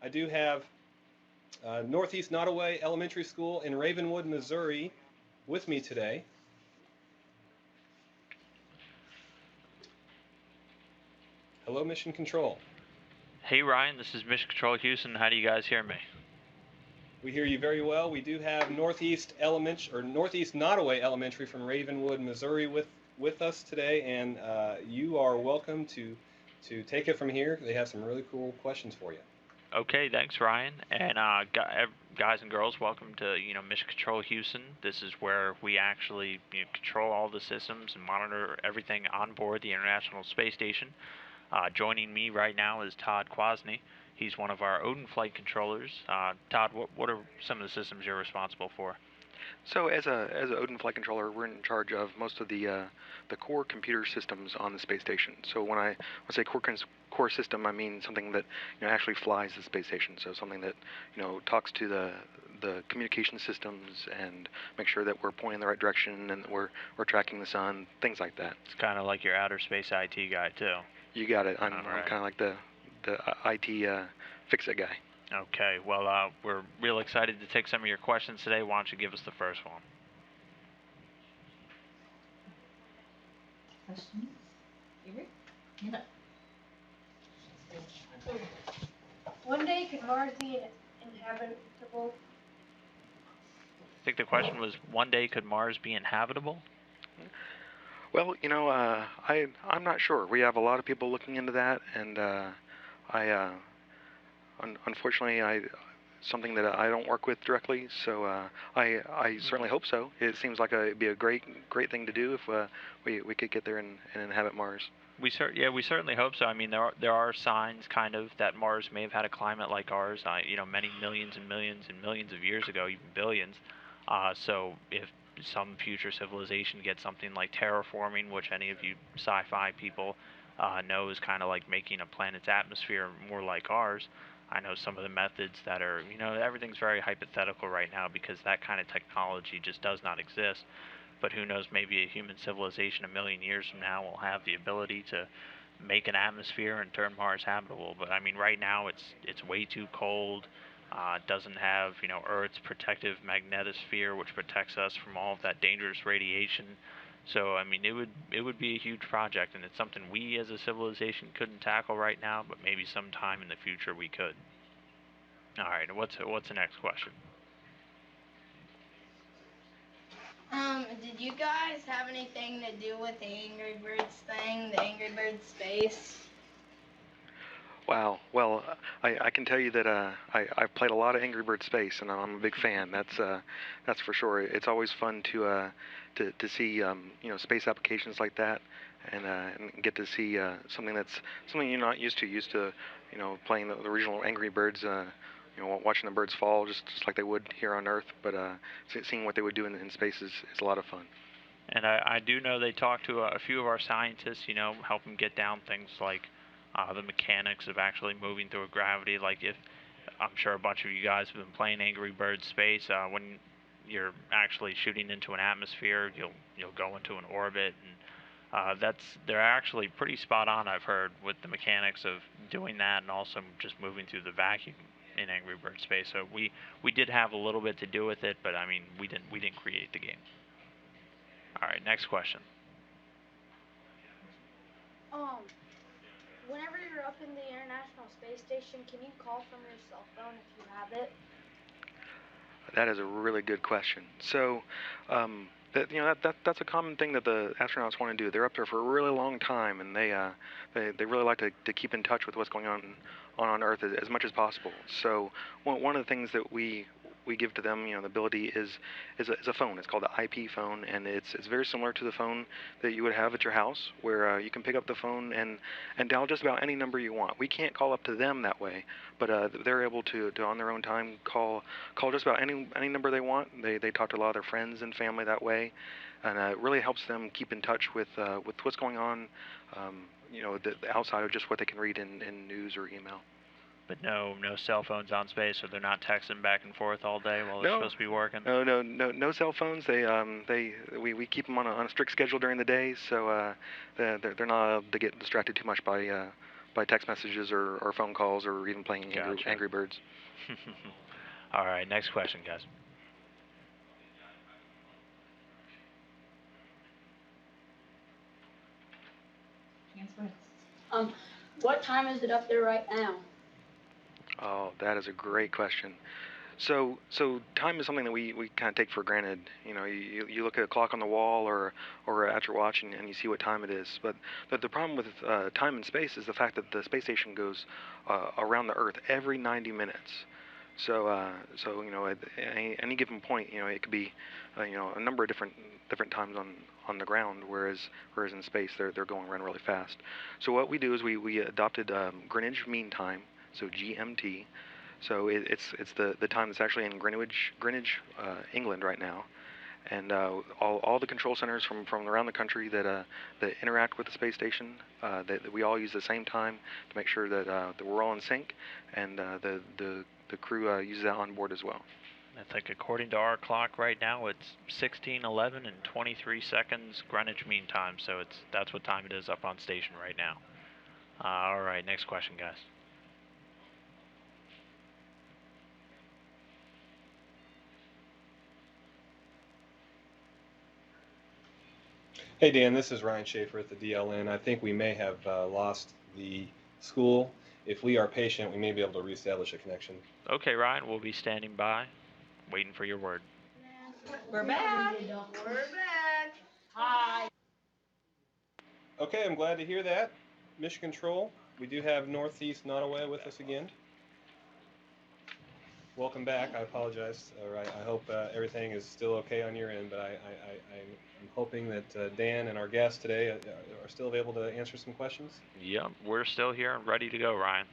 I do have Northeast Nottoway Elementary School in Ravenwood, Missouri with me today. Hello, Mission Control. Hey Ryan, this is Mission Control Houston. How do you guys hear me? We hear you very well. We do have Northeast Nottoway Elementary from Ravenwood, Missouri with us today, and you are welcome to take it from here. They have some really cool questions for you. Okay, thanks Ryan. And guys and girls, welcome to Mission Control Houston. This is where we actually control all the systems and monitor everything on board the International Space Station. Joining me right now is Todd Quasny. He's one of our ODIN flight controllers. Todd, what are some of the systems you're responsible for? So as a ODIN flight controller, we're in charge of most of the core computer systems on the space station. So when I say core system, I mean something that actually flies the space station. So something that talks to the communication systems and make sure that we're pointing in the right direction and that we're tracking the sun, things like that. It's kind of like your outer space IT guy too. You got it. I'm kind of like the IT fix-it guy. Okay, well, we're real excited to take some of your questions today. Why don't you give us the first one? Question? Yeah. One day could Mars be inhabitable? I think the question was, one day could Mars be inhabitable? Well, I'm not sure. We have a lot of people looking into that, and unfortunately, something that I don't work with directly. So I certainly hope so. It seems like it'd be a great thing to do if we could get there and inhabit Mars. We certainly hope so. I mean, there are signs kind of that Mars may have had a climate like ours. Many millions and millions and millions of years ago, even billions. So if some future civilization gets something like terraforming, which any of you sci-fi people know is kind of like making a planet's atmosphere more like ours. I know some of the methods that are, everything's very hypothetical right now because that kind of technology just does not exist. But who knows, maybe a human civilization a million years from now will have the ability to make an atmosphere and turn Mars habitable. But I mean, right now it's way too cold. It doesn't have, Earth's protective magnetosphere, which protects us from all of that dangerous radiation. So I mean, it would be a huge project, and it's something we as a civilization couldn't tackle right now, but maybe sometime in the future we could. All right, what's the next question? Did you guys have anything to do with the Angry Birds thing, the Angry Birds space? Wow. Well, I can tell you that I've played a lot of Angry Birds Space, and I'm a big fan. That's for sure. It's always fun to see space applications like that, and get to see something you're not used to. Playing the original Angry Birds. Watching the birds fall just like they would here on Earth, but seeing what they would do in space is a lot of fun. And I do know they talked to a few of our scientists, help them get down things like the mechanics of actually moving through a gravity. Like if I'm sure a bunch of you guys have been playing Angry Birds Space, when you're actually shooting into an atmosphere, you'll go into an orbit, and they're actually pretty spot on. I've heard with the mechanics of doing that, and also just moving through the vacuum in Angry Birds Space. So we did have a little bit to do with it, but I mean we didn't create the game. All right, next question. Whenever you're up in the International Space Station, can you call from your cell phone if you have it? That is a really good question. So, that's a common thing that the astronauts want to do. They're up there for a really long time, and they really like to keep in touch with what's going on Earth as much as possible. So, one of the things that we give to them, the ability is a phone. It's called the IP phone, and it's very similar to the phone that you would have at your house, where you can pick up the phone and dial just about any number you want. We can't call up to them that way, but they're able to on their own time call just about any number they want. They talk to a lot of their friends and family that way, and it really helps them keep in touch with what's going on, the outside of just what they can read in news or email. But no cell phones on space, so they're not texting back and forth all day while they're supposed to be working. No cell phones. We keep them on a strict schedule during the day, so they're not allowed to get distracted too much by by text messages or phone calls or even playing Gotcha. Angry Birds. All right, next question, guys. What time is it up there right now? Oh, that is a great question. So time is something that we kind of take for granted. You know, you look at a clock on the wall or at your watch and you see what time it is. But the problem with time and space is the fact that the space station goes around the Earth every 90 minutes. So you know, at any given point, you know, it could be you know, a number of different times on the ground, whereas in space they're going around really fast. So what we do is we adopted Greenwich Mean Time, so GMT. So it's the time that's actually in Greenwich, England right now, and all the control centers from around the country that interact with the space station, that we all use the same time to make sure that we're all in sync, and the crew uses that on board as well. I think according to our clock right now, it's 16:11 and 23 seconds Greenwich Mean Time. So that's what time it is up on station right now. All right, next question, guys. Hey Dan, this is Ryan Schaefer at the DLN. I think we may have lost the school. If we are patient, we may be able to reestablish a connection. Okay, Ryan, we'll be standing by, waiting for your word. We're back. We're back. Hi. Okay, I'm glad to hear that. Mission Control, we do have Northeast Nottoway with us again. Welcome back. I apologize. All right, I hope everything is still okay on your end, but I'm hoping that Dan and our guests today are still able to answer some questions. Yep, we're still here and ready to go, Ryan.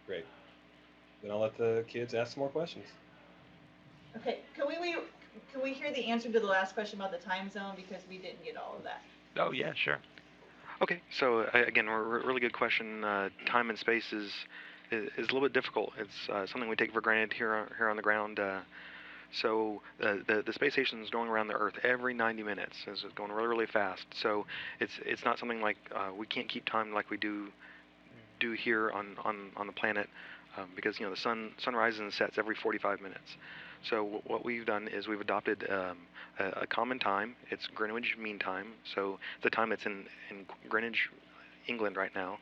Great. Then I'll let the kids ask some more questions. Okay, can we hear the answer to the last question about the time zone, because we didn't get all of that? Oh yeah, sure. Okay, so again, really good question. Time and space is a little bit difficult. It's something we take for granted here on the ground. So the space station is going around the Earth every 90 minutes. It's going really fast. So it's not something like we can't keep time like we do here on the planet, because you know the sun rises and sets every 45 minutes. So what we've done is we've adopted a common time. It's Greenwich Mean Time. So the time that's in Greenwich, England right now,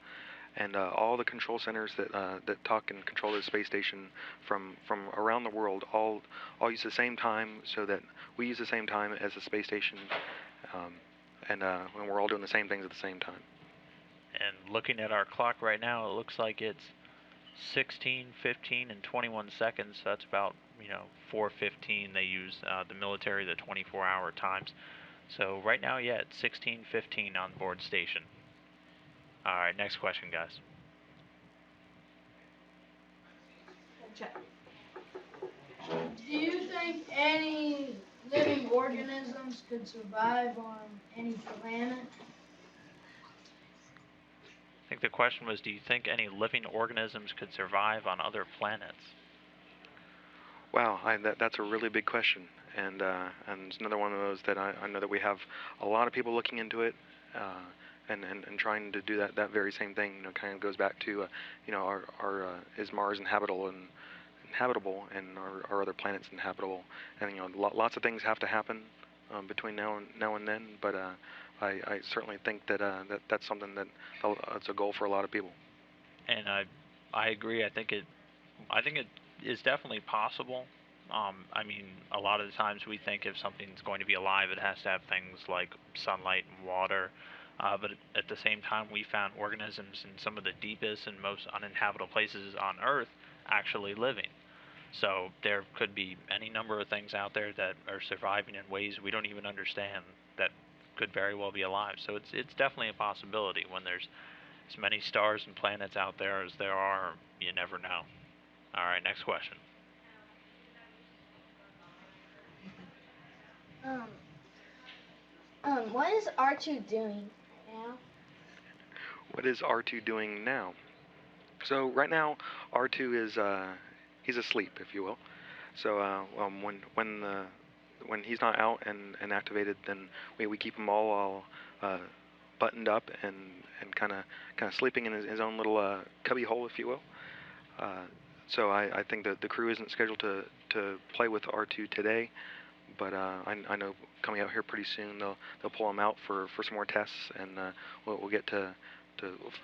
and all the control centers that talk and control the space station from around the world all use the same time, so that we use the same time as the space station, and we're all doing the same things at the same time. And looking at our clock right now, it looks like it's 16, 15, and 21 seconds. So that's about 4:15. They use the military, the 24-hour times. So right now, yeah, it's 16:15 on board station. All right, next question, guys. Check. Do you think any living organisms could survive on any planet? I think the question was, do you think any living organisms could survive on other planets? Wow, that's a really big question, and it's another one of those that I know that we have a lot of people looking into it, and trying to do that very same thing. You know, kind of goes back to our is Mars inhabitable and our other planets inhabitable, and lots of things have to happen between now and then, but I certainly think that that's something that's a goal for a lot of people. And I agree. I think it is definitely possible. I mean, a lot of the times we think if something's going to be alive, it has to have things like sunlight and water. But at the same time, we found organisms in some of the deepest and most uninhabitable places on Earth actually living. So there could be any number of things out there that are surviving in ways we don't even understand that could very well be alive. So it's definitely a possibility. When there's as many stars and planets out there as there are, you never know. All right, next question. What is R2 doing now? What is R2 doing now? So right now, R2 is he's asleep, if you will. So when he's not out and activated, then we keep him all buttoned up and kind of sleeping in his own little cubby hole, if you will. So I think that the crew isn't scheduled to play with R2 today, but I know coming out here pretty soon they'll pull him out for some more tests, and we'll get to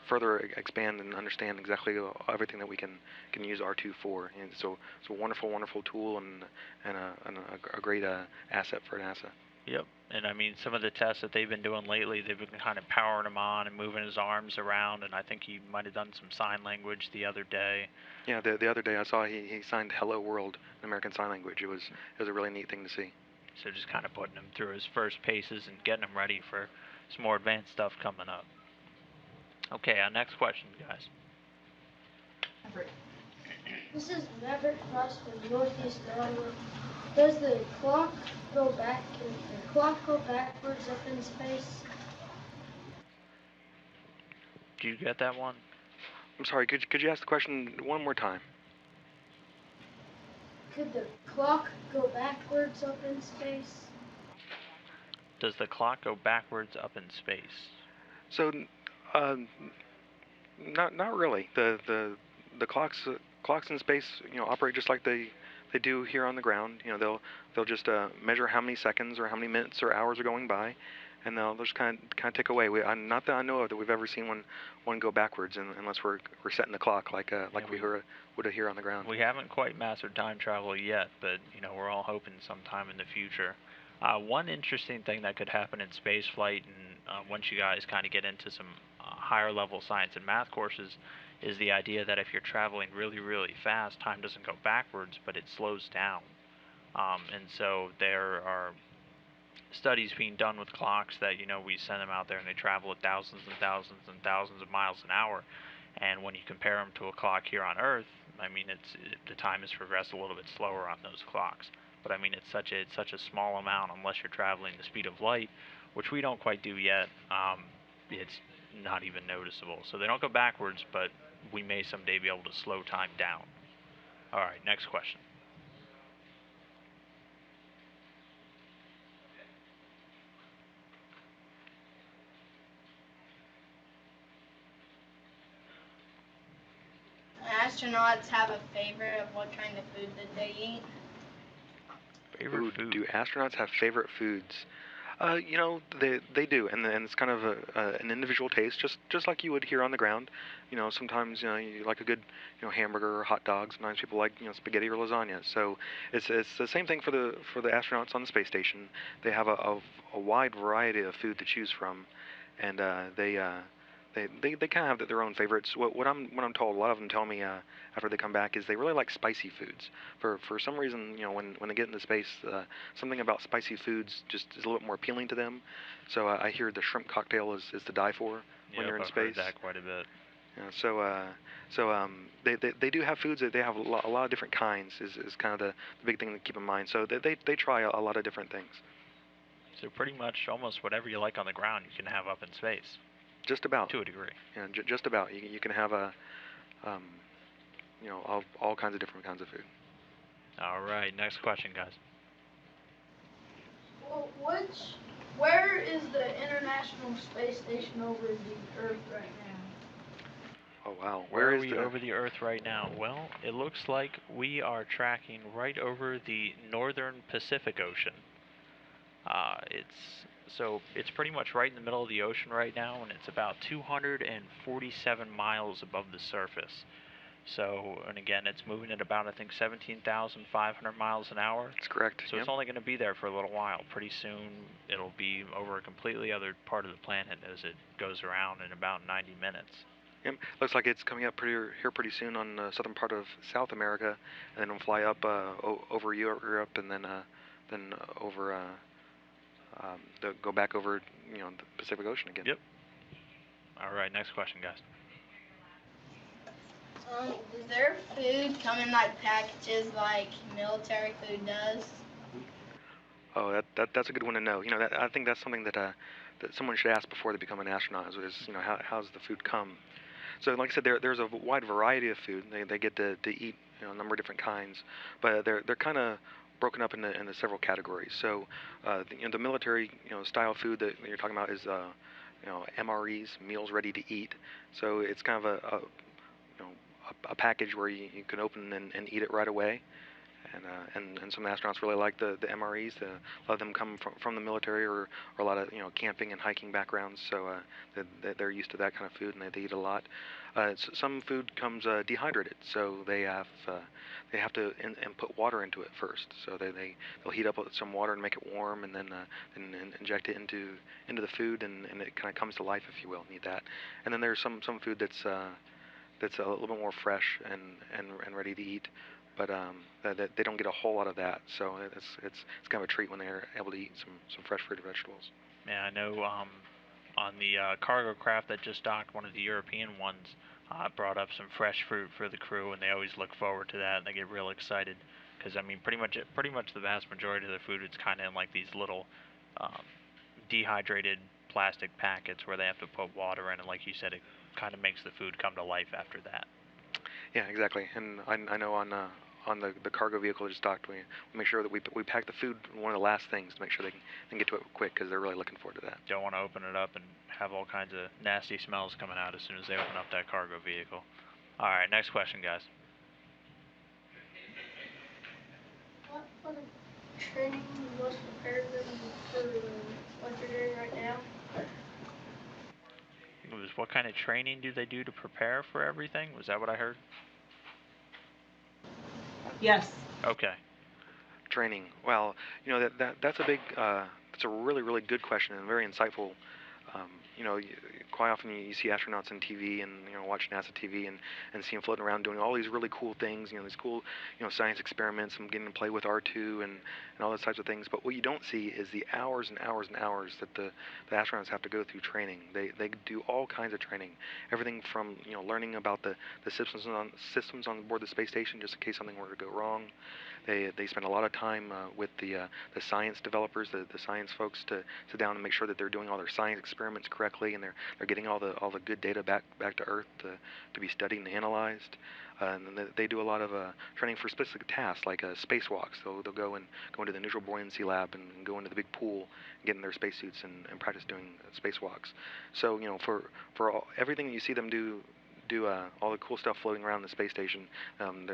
further expand and understand exactly everything that we can use R2 for. And so it's a wonderful tool and a great asset for NASA. Yep. And I mean, some of the tests that they've been doing lately, they've been kind of powering him on and moving his arms around, and I think he might have done some sign language the other day. Yeah, the other day I saw he signed "Hello World" in American Sign Language. It was a really neat thing to see. So just kind of putting him through his first paces and getting him ready for some more advanced stuff coming up. Okay, our next question, guys. This is Maverick Frost from Northeast Ottawa. Does the clock go backwards up in space? Did you get that one? I'm sorry. Could you ask the question one more time? Could the clock go backwards up in space? Does the clock go backwards up in space? So, not really. The clocks in space, operate just like they do here on the ground. They'll just measure how many seconds or how many minutes or hours are going by, and they'll just kind of tick away. Not that I know of that we've ever seen one go backwards, unless we're setting the clock like we would here on the ground. We haven't quite mastered time travel yet, but we're all hoping sometime in the future. One interesting thing that could happen in space flight, and once you guys kind of get into some higher level science and math courses, is the idea that if you're traveling really fast, time doesn't go backwards, but it slows down. And so there are studies being done with clocks that we send them out there and they travel at thousands and thousands and thousands of miles an hour. And when you compare them to a clock here on Earth, I mean, the time has progressed a little bit slower on those clocks. But I mean, it's such a small amount unless you're traveling the speed of light, which we don't quite do yet. It's not even noticeable. So they don't go backwards, but we may someday be able to slow time down. All right, next question. Astronauts have a favorite of what kind of food that they eat? Favorite food? Do astronauts have favorite foods? They do, and it's kind of an individual taste, just like you would here on the ground. Sometimes you like a good hamburger or hot dog. Sometimes people like spaghetti or lasagna. So it's the same thing for the astronauts on the space station. They have a wide variety of food to choose from, and they kind of have their own favorites. What I'm told, a lot of them tell me after they come back is they really like spicy foods. For some reason, when they get into space, something about spicy foods just is a little bit more appealing to them. So I hear the shrimp cocktail is to die for when you're in space. I've heard that quite a bit. They do have foods that they have a lot of different kinds. Is kind of the big thing to keep in mind. So they try a lot of different things. So pretty much almost whatever you like on the ground, you can have up in space. Just about. To a degree. Yeah, just about. You can have all kinds of different kinds of food. All right, next question, guys. Well, where is the International Space Station over the Earth right now? Oh wow, where are we over the Earth right now? Well, it looks like we are tracking right over the northern Pacific Ocean. It's pretty much right in the middle of the ocean right now, and it's about 247 miles above the surface. So, and again, it's moving at about, I think, 17,500 miles an hour. That's correct. So It's only going to be there for a little while. Pretty soon, it'll be over a completely other part of the planet as it goes around in about 90 minutes. Yep. Looks like it's coming up pretty soon on the southern part of South America, and then it'll fly up over Europe, and then over go back over the Pacific Ocean again. Yep. All right, next question, guys. Does their food come in like packages like military food does? Oh, that's a good one to know. I think that's something that someone should ask before they become an astronaut. Is how's the food come? So like I said, there's a wide variety of food. They get to eat a number of different kinds, but they're kind of broken up into several categories. So the military style food that you're talking about is MREs, meals ready to eat. So it's kind of a package where you can open and eat it right away. And some astronauts really like the MREs. A lot of them come from the military or a lot of camping and hiking backgrounds, so they're used to that kind of food and they eat a lot. Some food comes dehydrated, so they have to and put water into it first. So they'll heat up some water and make it warm, and then and inject it into the food, and it kind of comes to life, if you will. Need that. And then there's some food that's a little bit more fresh and ready to eat, but they don't get a whole lot of that. So it's kind of a treat when they're able to eat some fresh fruit and vegetables. Yeah, I know. On the cargo craft that just docked, one of the European ones brought up some fresh fruit for the crew, and they always look forward to that, and they get real excited because I mean, pretty much the vast majority of the food is kind of in like these little um, dehydrated plastic packets where they have to put water in, and like you said, it kind of makes the food come to life after that. Yeah, exactly. And I know on the cargo vehicle just docked, we make sure that we pack the food one of the last things to make sure they can get to it quick because they're really looking forward to that. Don't want to open it up and have all kinds of nasty smells coming out as soon as they open up that cargo vehicle. All right, next question, guys. What kind of training was prepared them for what they're doing right now? It was what kind of training do they do to prepare for everything? Was that what I heard? Yes. Okay. Training. Well, that's a big that's a really good question and very insightful. Um, quite often you see astronauts on TV and watch NASA TV and see them floating around doing all these really cool things. These cool science experiments and getting to play with R2 and all those types of things. But what you don't see is the hours and hours and hours that the astronauts have to go through training. They do all kinds of training, everything from learning about the systems on board the space station just in case something were to go wrong. They spend a lot of time with the science developers, the science folks, to sit down and make sure that they're doing all their science experiments correctly and they're getting all the good data back to Earth to be studied and analyzed. And then they do a lot of training for specific tasks like spacewalks. They'll go into the neutral buoyancy lab and go into the big pool, and get in their spacesuits and practice doing spacewalks. So for everything that you see them do all the cool stuff floating around the space station.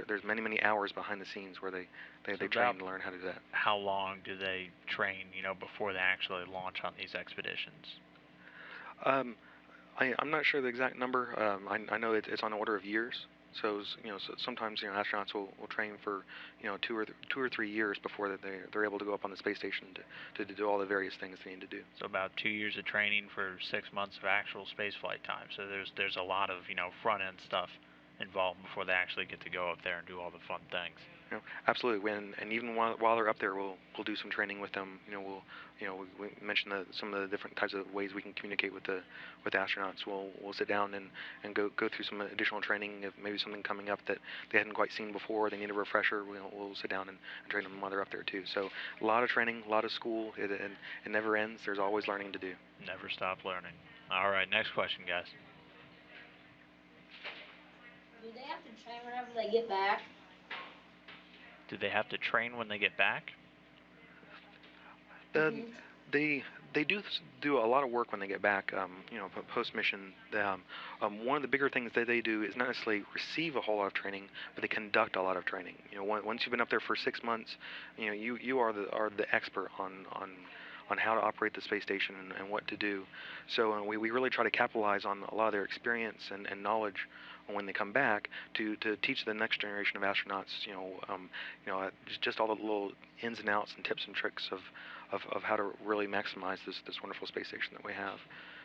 There's many hours behind the scenes where they train to learn how to do that. How long do they train, before they actually launch on these expeditions? I'm not sure the exact number. I know it's on the order of years. So sometimes astronauts will train for 2 or 3 years before they're able to go up on the space station to do all the various things they need to do. So about 2 years of training for 6 months of actual space flight time. So there's a lot of front end stuff involved before they actually get to go up there and do all the fun things. Absolutely. And even while they're up there, we'll do some training with them. We mentioned some of the different types of ways we can communicate with astronauts. We'll sit down and go through some additional training. If maybe something coming up that they hadn't quite seen before, they need a refresher, we'll sit down and train them while they're up there too. So a lot of training, a lot of school. It never ends. There's always learning to do. Never stop learning. All right, next question, guys. Do they have to train whenever they get back? Do they have to train when they get back? They do a lot of work when they get back. Post mission. One of the bigger things that they do is not necessarily receive a whole lot of training, but they conduct a lot of training. Once you've been up there for 6 months, you are the expert on how to operate the space station and what to do. So we really try to capitalize on a lot of their experience and knowledge when they come back to teach the next generation of astronauts, just all the little ins and outs and tips and tricks of how to really maximize this wonderful space station that we have.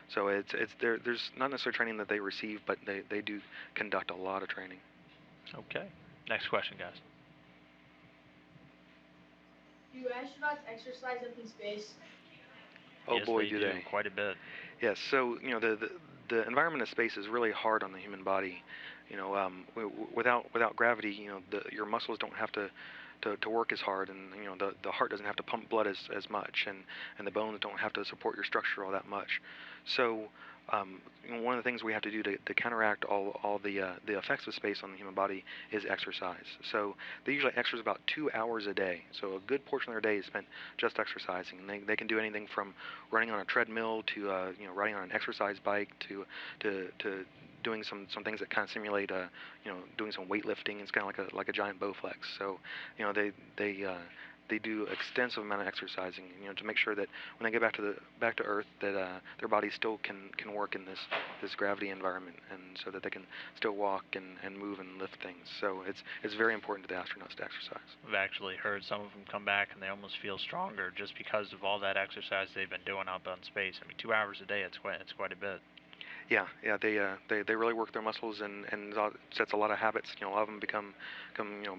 So there's not necessarily training that they receive, but they do conduct a lot of training. Okay. Next question, guys. Do astronauts exercise up in space? Oh yes, boy, they do they! Quite a bit. Yes. So the environment of space is really hard on the human body. Without gravity, your muscles don't have to work as hard, and the heart doesn't have to pump blood as much, and the bones don't have to support your structure all that much. So One of the things we have to do to counteract all the effects of space on the human body is exercise. So they usually exercise about 2 hours a day. So a good portion of their day is spent just exercising. And they can do anything from running on a treadmill to riding on an exercise bike to doing some things that kind of simulate doing some weightlifting. It's kind of like a giant Bowflex. So they do extensive amount of exercising, to make sure that when they get back to Earth, that their body still can work in this gravity environment, and so that they can still walk and move and lift things. So it's very important to the astronauts to exercise. I've actually heard some of them come back and they almost feel stronger just because of all that exercise they've been doing up in space. I mean, 2 hours a day, it's quite a bit. Yeah, they really work their muscles and sets a lot of habits. A lot of them become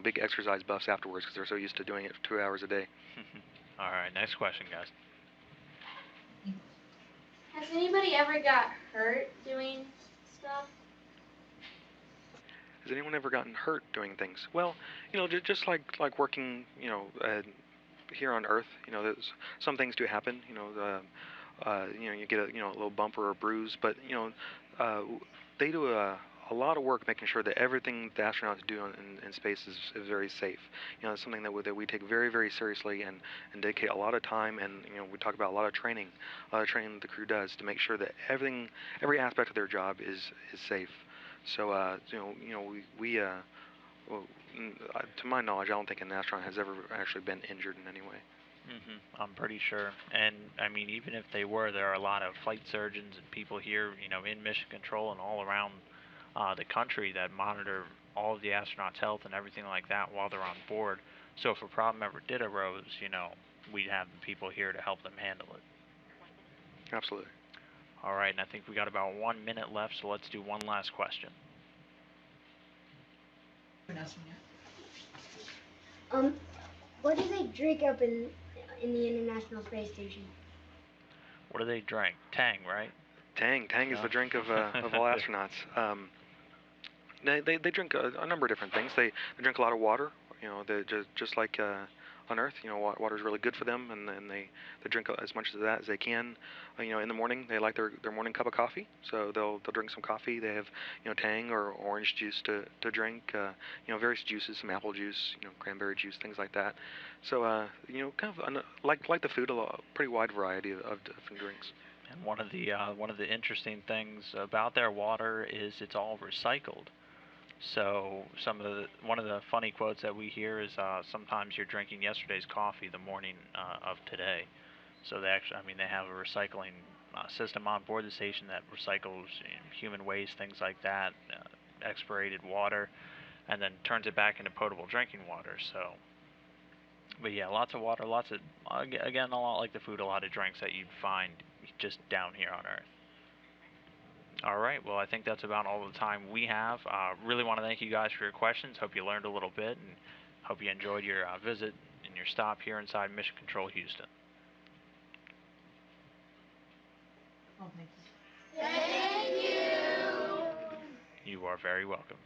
big exercise buffs afterwards because they're so used to doing it for 2 hours a day. All right, next question, guys. Has anybody ever got hurt doing stuff? Has anyone ever gotten hurt doing things? Well, just like working, here on Earth, there's some things do happen. You get a little bump or a bruise, but they do a lot of work making sure that everything the astronauts do in space is very safe. It's something that we take very, very seriously and dedicate a lot of time, and we talk about a lot of training that the crew does to make sure that every aspect of their job is safe. So to my knowledge, I don't think an astronaut has ever actually been injured in any way. I'm pretty sure. And I mean, even if they were, there are a lot of flight surgeons and people here, in mission control and all around the country that monitor all of the astronauts' health and everything like that while they're on board. So if a problem ever did arose, we'd have the people here to help them handle it. Absolutely. All right, and I think we got about 1 minute left, so let's do one last question. What do they drink up in the International Space Station? What do they drink? Tang, right? Tang is the drink of all astronauts. They drink a number of different things. They drink a lot of water. They just like on Earth. Water is really good for them, and they drink as much of that as they can. In the morning they like their morning cup of coffee, so they'll drink some coffee. They have Tang or orange juice to drink. Various juices, some apple juice, cranberry juice, things like that. So kind of like the food, a pretty wide variety of different drinks. And one of the interesting things about their water is it's all recycled. So one of the funny quotes that we hear is sometimes you're drinking yesterday's coffee the morning of today. So they have a recycling system on board the station that recycles human waste, things like that, expirated water, and then turns it back into potable drinking water. So, but yeah, lots of water, again, a lot like the food, a lot of drinks that you'd find just down here on Earth. All right, well, I think that's about all the time we have. Really want to thank you guys for your questions. Hope you learned a little bit, and hope you enjoyed your visit and your stop here inside Mission Control Houston. Oh, thank you. Thank you. You are very welcome.